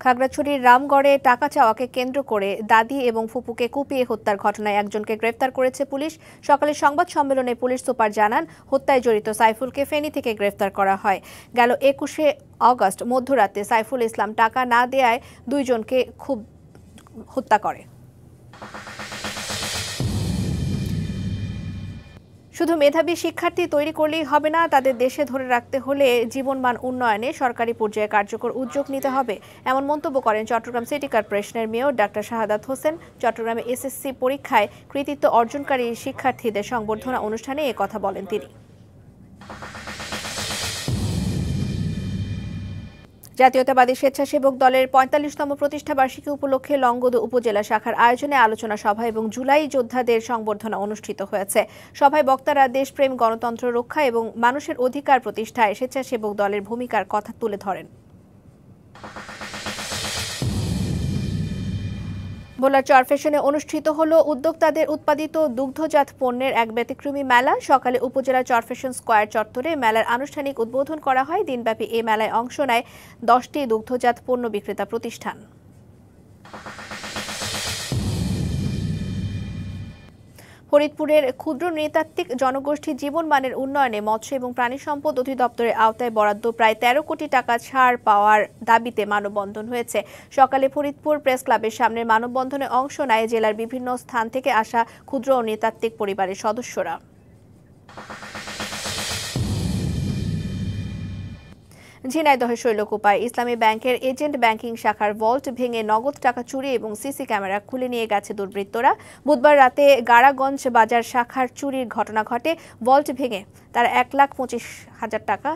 খাগড়াছড়ির রামগড়ে টাকা চাওয়াকে কেন্দ্র করে দাদি এবং ফুপুকে কুপিয়ে হত্যার ঘটনায় একজনকে গ্রেফতার করেছে পুলিশ। সকালে সংবাদ সম্মেলনে পুলিশ সুপার জানান, হত্যায় জড়িত সাইফুলকে ফেনী থেকে গ্রেফতার করা হয়। গেল 21শে অগস্ট মধ্যরাতে সাইফুল ইসলাম টাকা না দেয়ায় দুইজনকে হত্যা করে। শুধু মেধাবী শিক্ষার্থী তৈরি করলেই হবে না, তাদের দেশে ধরে রাখতে হলে জীবনমান উন্নয়নে সরকারি পর্যায়ে কার্যকর উদ্যোগ নিতে হবে, এমন মন্তব্য করেন চট্টগ্রাম সিটি কর্পোরেশনের মেয়র ডাক্তার শাহাদাত হোসেন। চট্টগ্রামে এসএসসি পরীক্ষায় কৃতিত্ব অর্জনকারী শিক্ষার্থীদের সংবর্ধনা অনুষ্ঠানে এ কথা বলেন তিনি। জাতীয়তাবাদী স্বেচ্ছাসেবক দলের ৪৫তম প্রতিষ্ঠা বার্ষিকী উপলক্ষে লংগদু উপজেলা শাখার আয়োজনে আলোচনা সভা এবং জুলাই যোদ্ধাদের সংবর্ধনা অনুষ্ঠিত হয়েছে। সভায় বক্তারা দেশপ্রেম, গণতন্ত্র রক্ষা এবং মানুষের অধিকার প্রতিষ্ঠায় স্বেচ্ছাসেবক দলের ভূমিকার কথা তুলে ধরেন। ভোলার চরফ্যাশনে অনুষ্ঠিত হলো উদ্যোক্তাদের উৎপাদিত দুগ্ধজাত পণ্যের এক ব্যতিক্রমী মেলা। সকালে উপজেলা চরফ্যাশন স্কয়ার চত্বরে মেলার আনুষ্ঠানিক উদ্বোধন করা হয়। দিনব্যাপী এ মেলায় অংশ নেয় 10টি দুগ্ধজাত পণ্য বিক্রেতা প্রতিষ্ঠান। ফরিদপুরের ক্ষুদ্র নৃতাত্ত্বিক জনগোষ্ঠী জীবনমানের উন্নয়নে মৎস্য এবং প্রাণী সম্পদ অধিদপ্তরের আওতায় বরাদ্দ প্রায় 13 কোটি টাকা ছাড় পাওয়ার দাবিতে মানববন্ধন হয়েছে। সকালে ফরিদপুর প্রেস ক্লাবের সামনে মানববন্ধনে অংশ নেয় জেলার বিভিন্ন স্থান থেকে আসা ক্ষুদ্র ও নৃতাত্ত্বিক পরিবারের সদস্যরা। ঝিনাইদহের শৈলকুপায় ইসলামী ব্যাংকের এজেন্ট ব্যাংকিং শাখার ভল্ট ভেঙে নগদ টাকা চুরি এবং সিসি ক্যামেরা খুলে নিয়ে গেছে দুর্বৃত্তরা। বুধবার রাতে গাড়াগঞ্জ বাজার শাখার চুরির ঘটনা ঘটে। ভল্ট ভেঙে তারা 1,25,000 টাকা